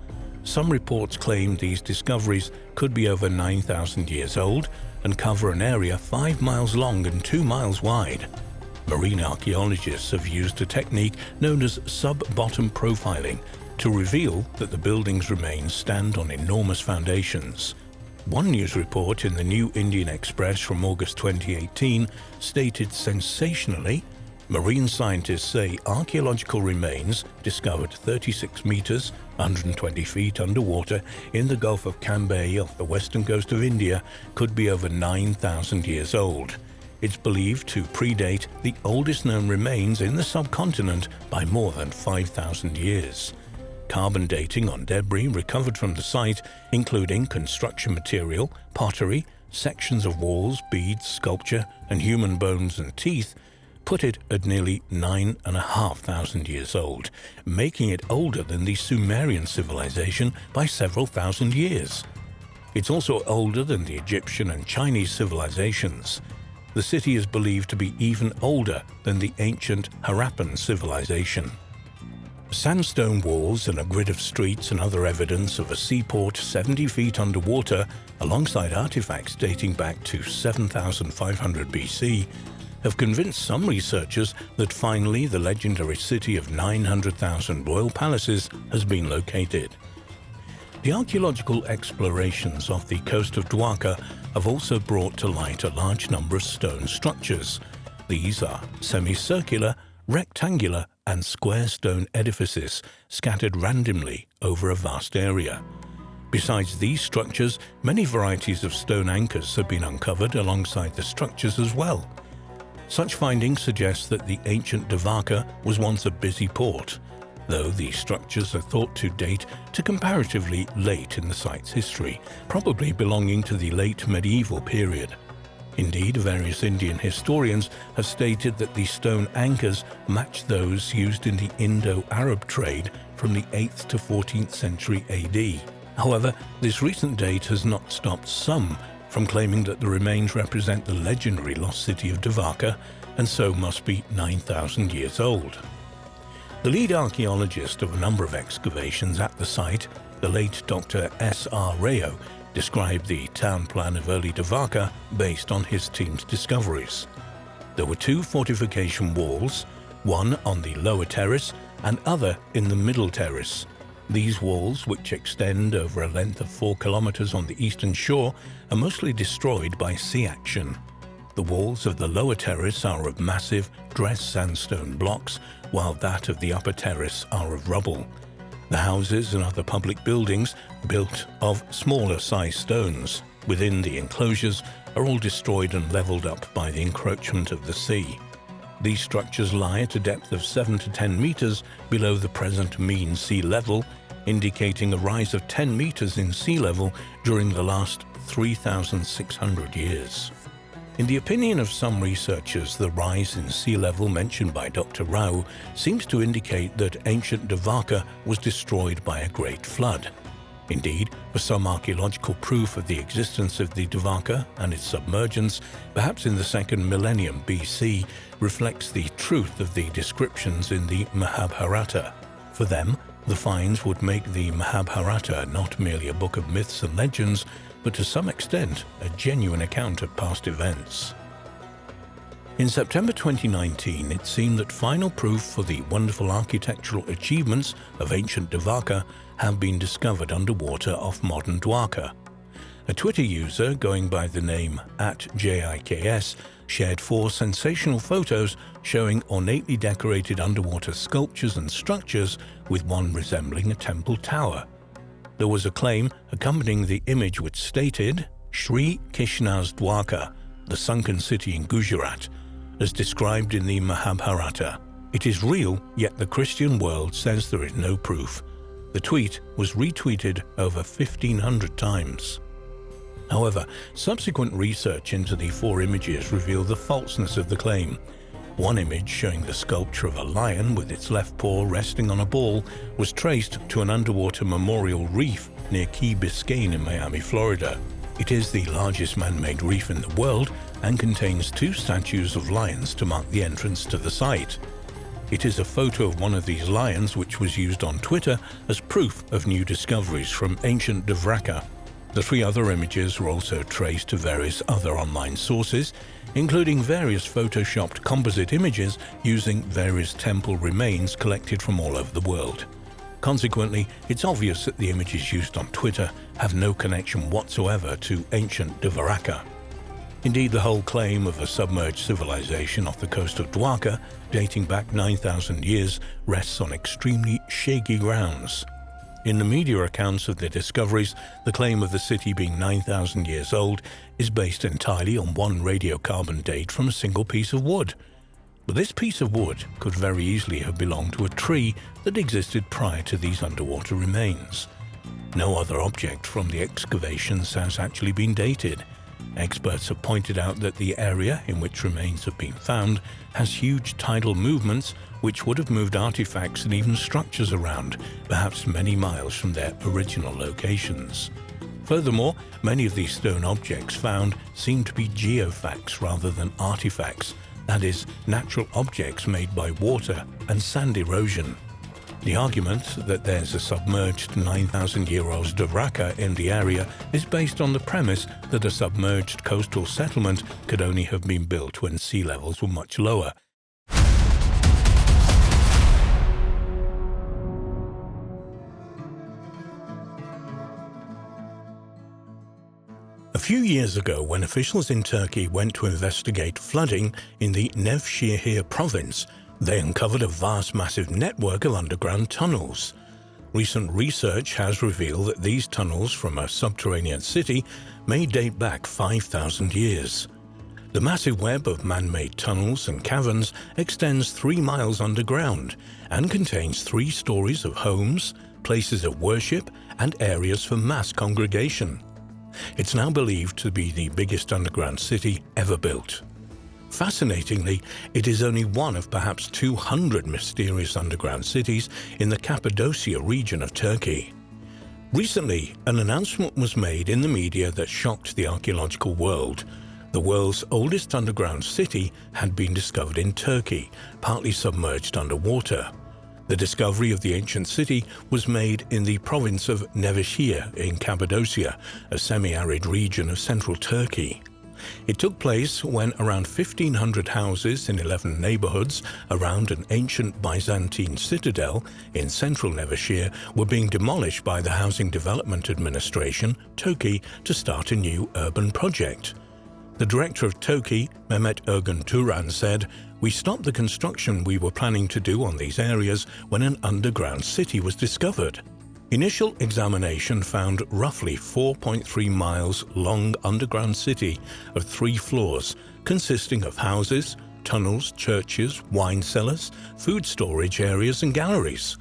Some reports claim these discoveries could be over 9,000 years old and cover an area 5 miles long and 2 miles wide. Marine archaeologists have used a technique known as sub-bottom profiling to reveal that the building's remains stand on enormous foundations. One news report in the New Indian Express from August 2018 stated sensationally, marine scientists say archaeological remains discovered 36 meters, 120 feet underwater in the Gulf of Cambay off the western coast of India could be over 9,000 years old. It's believed to predate the oldest known remains in the subcontinent by more than 5,000 years. Carbon dating on debris recovered from the site, including construction material, pottery, sections of walls, beads, sculpture, and human bones and teeth, put it at nearly 9,500 years old, making it older than the Sumerian civilization by several thousand years. It's also older than the Egyptian and Chinese civilizations. The city is believed to be even older than the ancient Harappan civilization. Sandstone walls and a grid of streets and other evidence of a seaport 70 feet underwater, alongside artifacts dating back to 7,500 BC, have convinced some researchers that finally the legendary city of 900,000 royal palaces has been located. The archaeological explorations off the coast of Dwarka have also brought to light a large number of stone structures. These are semicircular, rectangular, and square stone edifices scattered randomly over a vast area. Besides these structures, many varieties of stone anchors have been uncovered alongside the structures as well. Such findings suggest that the ancient Dvarka was once a busy port, though the structures are thought to date to comparatively late in the site's history, probably belonging to the late medieval period. Indeed, various Indian historians have stated that the stone anchors match those used in the Indo-Arab trade from the 8th to 14th century AD. However, this recent date has not stopped some from claiming that the remains represent the legendary lost city of Dvarka and so must be 9,000 years old. The lead archaeologist of a number of excavations at the site, the late Dr. S.R. Rao, described the town plan of early Dvarka based on his team's discoveries. There were 2 fortification walls, one on the lower terrace and other in the middle terrace. These walls, which extend over a length of 4 kilometers on the eastern shore, are mostly destroyed by sea action. The walls of the lower terrace are of massive, dressed sandstone blocks, while that of the upper terrace are of rubble. The houses and other public buildings, built of smaller-sized stones within the enclosures, are all destroyed and leveled up by the encroachment of the sea. These structures lie at a depth of 7 to 10 meters below the present mean sea level, indicating a rise of 10 meters in sea level during the last 3,600 years. In the opinion of some researchers, the rise in sea level mentioned by Dr. Rao seems to indicate that ancient Dvarka was destroyed by a great flood. Indeed, for some archaeological proof of the existence of the Dvarka and its submergence, perhaps in the 2nd millennium BC, reflects the truth of the descriptions in the Mahabharata. For them, the finds would make the Mahabharata not merely a book of myths and legends, but to some extent a genuine account of past events. In September 2019, it seemed that final proof for the wonderful architectural achievements of ancient Dvarka have been discovered underwater off modern Dwarka. A Twitter user going by the name @JIKS shared 4 sensational photos showing ornately decorated underwater sculptures and structures, with one resembling a temple tower. There was a claim accompanying the image which stated, "Sri Krishna's Dwarka, the sunken city in Gujarat, as described in the Mahabharata. It is real, yet the Christian world says there is no proof." The tweet was retweeted over 1,500 times. However, subsequent research into the 4 images revealed the falseness of the claim. One image, showing the sculpture of a lion with its left paw resting on a ball, was traced to an underwater memorial reef near Key Biscayne in Miami, Florida. It is the largest man-made reef in the world and contains 2 statues of lions to mark the entrance to the site. It is a photo of one of these lions which was used on Twitter as proof of new discoveries from ancient Dvarka. The 3 other images were also traced to various other online sources, including various photoshopped composite images using various temple remains collected from all over the world. Consequently, it's obvious that the images used on Twitter have no connection whatsoever to ancient Dvarka. Indeed, the whole claim of a submerged civilization off the coast of Dwarka, dating back 9,000 years, rests on extremely shaky grounds. In the media accounts of the discoveries, the claim of the city being 9,000 years old is based entirely on one radiocarbon date from a single piece of wood. But this piece of wood could very easily have belonged to a tree that existed prior to these underwater remains. No other object from the excavations has actually been dated. Experts have pointed out that the area in which remains have been found has huge tidal movements which would have moved artifacts and even structures around, perhaps many miles from their original locations. Furthermore, many of these stone objects found seem to be geofacts rather than artifacts, that is, natural objects made by water and sand erosion. The argument that there's a submerged 9,000-year-old Dvarka in the area is based on the premise that a submerged coastal settlement could only have been built when sea levels were much lower. A few years ago, when officials in Turkey went to investigate flooding in the Nevşehir province, they uncovered a vast, massive network of underground tunnels. Recent research has revealed that these tunnels from a subterranean city may date back 5,000 years. The massive web of man-made tunnels and caverns extends 3 miles underground and contains 3 stories of homes, places of worship, and areas for mass congregation. It's now believed to be the biggest underground city ever built. Fascinatingly, it is only one of perhaps 200 mysterious underground cities in the Cappadocia region of Turkey. Recently, an announcement was made in the media that shocked the archaeological world. The world's oldest underground city had been discovered in Turkey, partly submerged underwater. The discovery of the ancient city was made in the province of Nevşehir in Cappadocia, a semi-arid region of central Turkey. It took place when around 1,500 houses in 11 neighborhoods around an ancient Byzantine citadel in central Nevşehir were being demolished by the Housing Development Administration, TOKİ, to start a new urban project. The director of TOKİ, Mehmet Ergun Turan, said, "We stopped the construction we were planning to do on these areas when an underground city was discovered." Initial examination found roughly 4.3 miles long underground city of 3 floors, consisting of houses, tunnels, churches, wine cellars, food storage areas and galleries.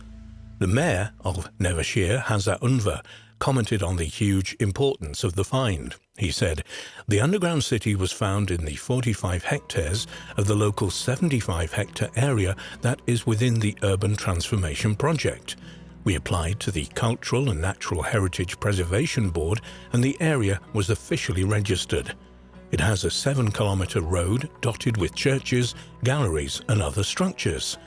The mayor of Nevşehir, Hazar Unver, commented on the huge importance of the find. He said, "The underground city was found in the 45 hectares of the local 75-hectare area that is within the Urban Transformation Project. We applied to the Cultural and Natural Heritage Preservation Board and the area was officially registered. It has a 7-kilometer road dotted with churches, galleries and other structures.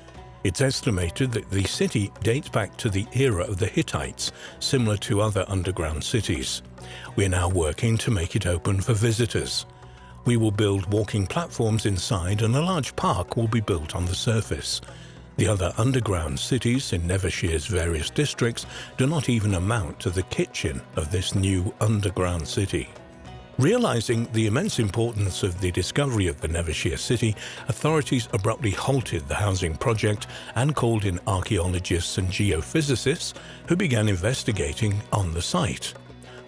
It's estimated that the city dates back to the era of the Hittites, similar to other underground cities. We are now working to make it open for visitors. We will build walking platforms inside and a large park will be built on the surface. The other underground cities in Nevşehir's various districts do not even amount to the kitchen of this new underground city." Realizing the immense importance of the discovery of the Nevşehir city, authorities abruptly halted the housing project and called in archaeologists and geophysicists who began investigating on the site.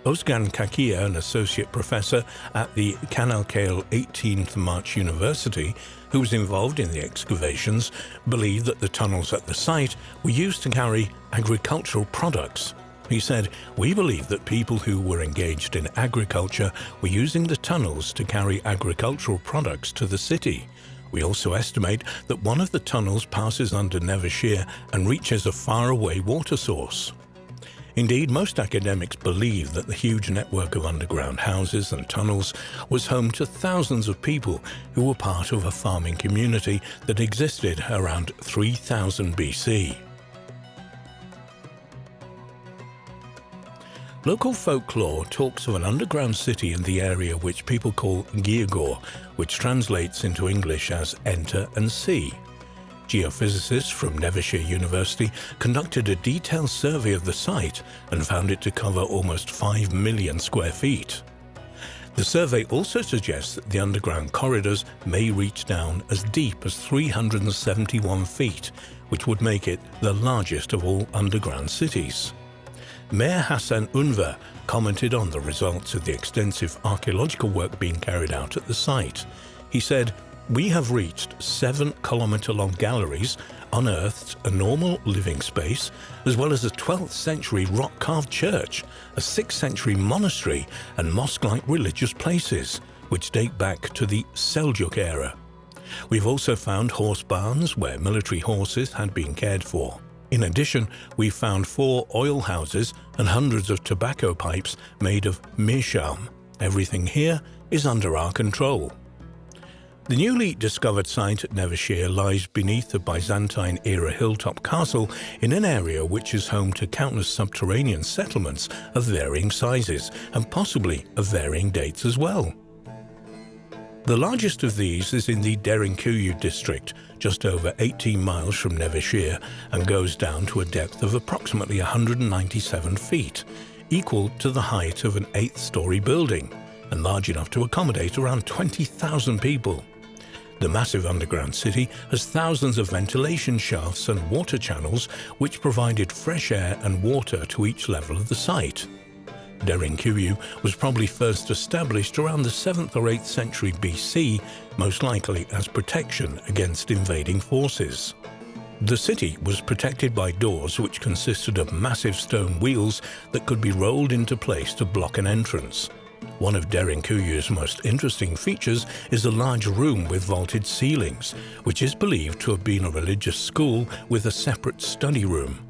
Özgen Kakia, an associate professor at the Çanakkale 18th March University, who was involved in the excavations, believed that the tunnels at the site were used to carry agricultural products. He said, "We believe that people who were engaged in agriculture were using the tunnels to carry agricultural products to the city. We also estimate that one of the tunnels passes under Nevşehir and reaches a faraway water source." Indeed, most academics believe that the huge network of underground houses and tunnels was home to thousands of people who were part of a farming community that existed around 3000 BC. Local folklore talks of an underground city in the area which people call Giegor, which translates into English as enter and see. Geophysicists from Nevşehir University conducted a detailed survey of the site and found it to cover almost 5 million square feet. The survey also suggests that the underground corridors may reach down as deep as 371 feet, which would make it the largest of all underground cities. Mayor Hazar Unver commented on the results of the extensive archaeological work being carried out at the site. He said, "We have reached 7-kilometer-long galleries, unearthed a normal living space, as well as a 12th century rock-carved church, a 6th century monastery, and mosque-like religious places, which date back to the Seljuk era. We've also found horse barns where military horses had been cared for. In addition, we found 4 oil houses and hundreds of tobacco pipes made of meerschaum. Everything here is under our control." The newly discovered site at Nevşehir lies beneath a Byzantine-era hilltop castle in an area which is home to countless subterranean settlements of varying sizes and possibly of varying dates as well. The largest of these is in the Derinkuyu district, just over 18 miles from Nevşehir, and goes down to a depth of approximately 197 feet, equal to the height of an 8th-story building, and large enough to accommodate around 20,000 people. The massive underground city has thousands of ventilation shafts and water channels which provided fresh air and water to each level of the site. Derinkuyu was probably first established around the 7th or 8th century BC, most likely as protection against invading forces. The city was protected by doors which consisted of massive stone wheels that could be rolled into place to block an entrance. One of Derinkuyu's most interesting features is a large room with vaulted ceilings, which is believed to have been a religious school with a separate study room.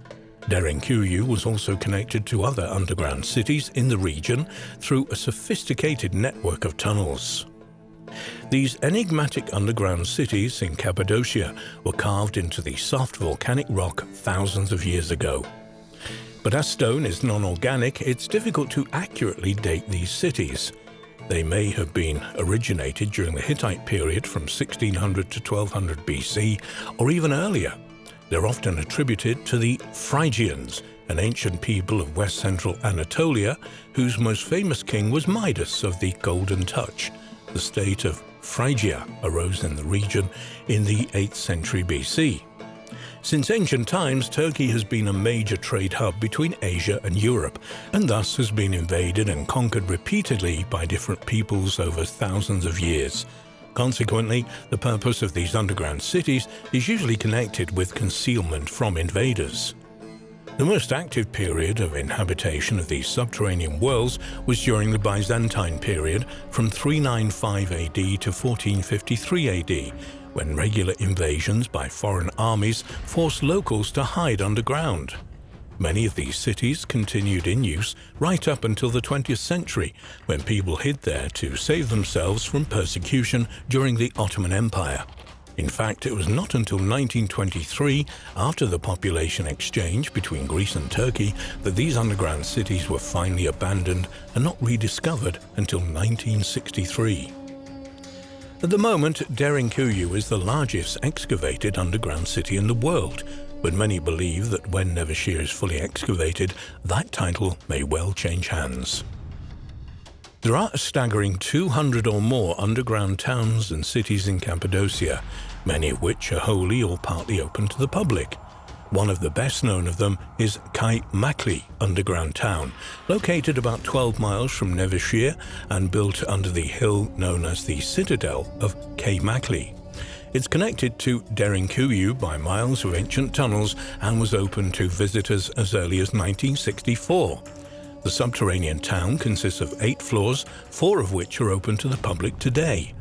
Derinkuyu was also connected to other underground cities in the region through a sophisticated network of tunnels. These enigmatic underground cities in Cappadocia were carved into the soft volcanic rock thousands of years ago. But as stone is non-organic, it's difficult to accurately date these cities. They may have been originated during the Hittite period from 1600 to 1200 BC, or even earlier. They're often attributed to the Phrygians, an ancient people of west-central Anatolia, whose most famous king was Midas of the Golden Touch. The state of Phrygia arose in the region in the 8th century BC. Since ancient times, Turkey has been a major trade hub between Asia and Europe, and thus has been invaded and conquered repeatedly by different peoples over thousands of years. Consequently, the purpose of these underground cities is usually connected with concealment from invaders. The most active period of inhabitation of these subterranean worlds was during the Byzantine period from 395 AD to 1453 AD, when regular invasions by foreign armies forced locals to hide underground. Many of these cities continued in use right up until the 20th century, when people hid there to save themselves from persecution during the Ottoman Empire. In fact, it was not until 1923, after the population exchange between Greece and Turkey, that these underground cities were finally abandoned and not rediscovered until 1963. At the moment, Derinkuyu is the largest excavated underground city in the world, but many believe that when Nevşehir is fully excavated, that title may well change hands. There are a staggering 200 or more underground towns and cities in Cappadocia, many of which are wholly or partly open to the public. One of the best known of them is Kaymakli underground town, located about 12 miles from Nevşehir and built under the hill known as the Citadel of Kaymakli. It's connected to Derinkuyu by miles of ancient tunnels and was open to visitors as early as 1964. The subterranean town consists of 8 floors, 4 of which are open to the public today.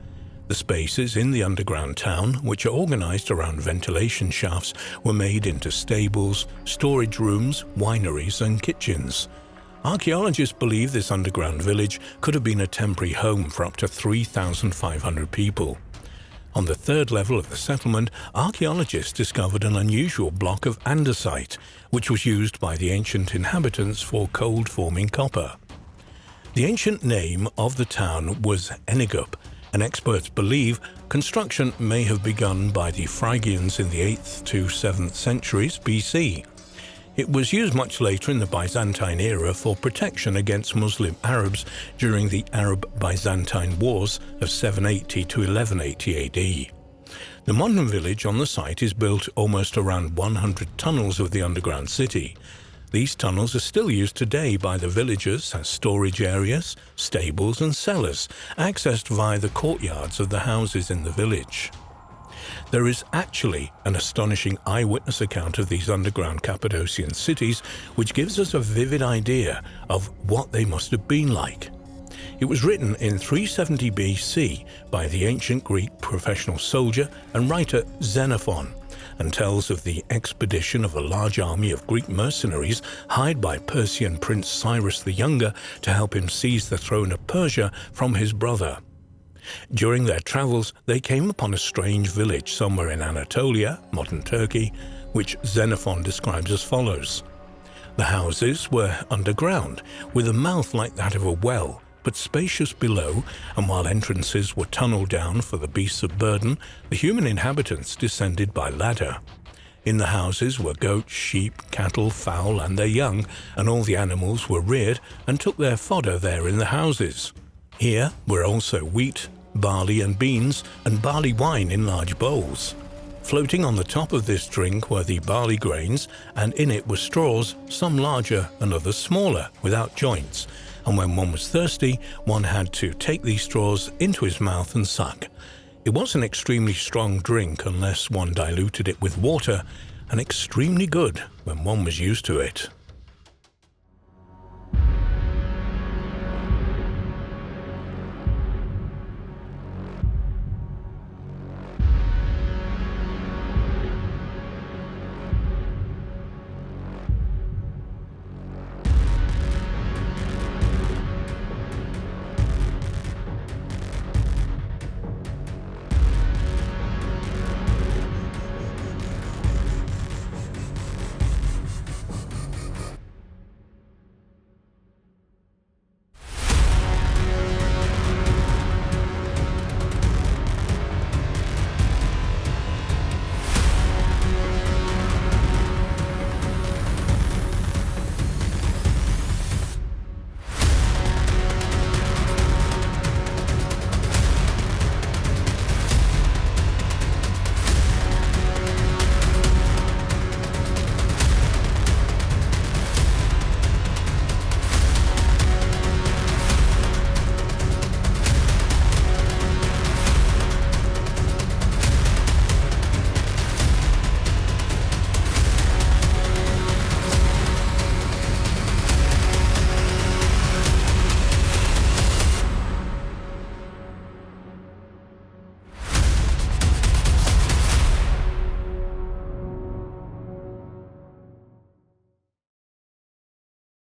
The spaces in the underground town, which are organized around ventilation shafts, were made into stables, storage rooms, wineries, and kitchens. Archaeologists believe this underground village could have been a temporary home for up to 3,500 people. On the 3rd level of the settlement, archaeologists discovered an unusual block of andesite, which was used by the ancient inhabitants for cold-forming copper. The ancient name of the town was Enigup, and experts believe construction may have begun by the Phrygians in the 8th to 7th centuries BC. It was used much later in the Byzantine era for protection against Muslim Arabs during the Arab-Byzantine Wars of 780 to 1180 AD. The modern village on the site is built almost around 100 tunnels of the underground city. These tunnels are still used today by the villagers as storage areas, stables and cellars, accessed via the courtyards of the houses in the village. There is actually an astonishing eyewitness account of these underground Cappadocian cities, which gives us a vivid idea of what they must have been like. It was written in 370 BC by the ancient Greek professional soldier and writer Xenophon, and tells of the expedition of a large army of Greek mercenaries hired by Persian Prince Cyrus the Younger to help him seize the throne of Persia from his brother. During their travels, they came upon a strange village somewhere in Anatolia, modern Turkey, which Xenophon describes as follows. The houses were underground, with a mouth like that of a well, but spacious below, and while entrances were tunneled down for the beasts of burden, the human inhabitants descended by ladder. In the houses were goats, sheep, cattle, fowl, and their young, and all the animals were reared and took their fodder there in the houses. Here were also wheat, barley and beans, and barley wine in large bowls. Floating on the top of this drink were the barley grains, and in it were straws, some larger and others smaller, without joints, and when one was thirsty, one had to take these straws into his mouth and suck. It was an extremely strong drink unless one diluted it with water, and extremely good when one was used to it.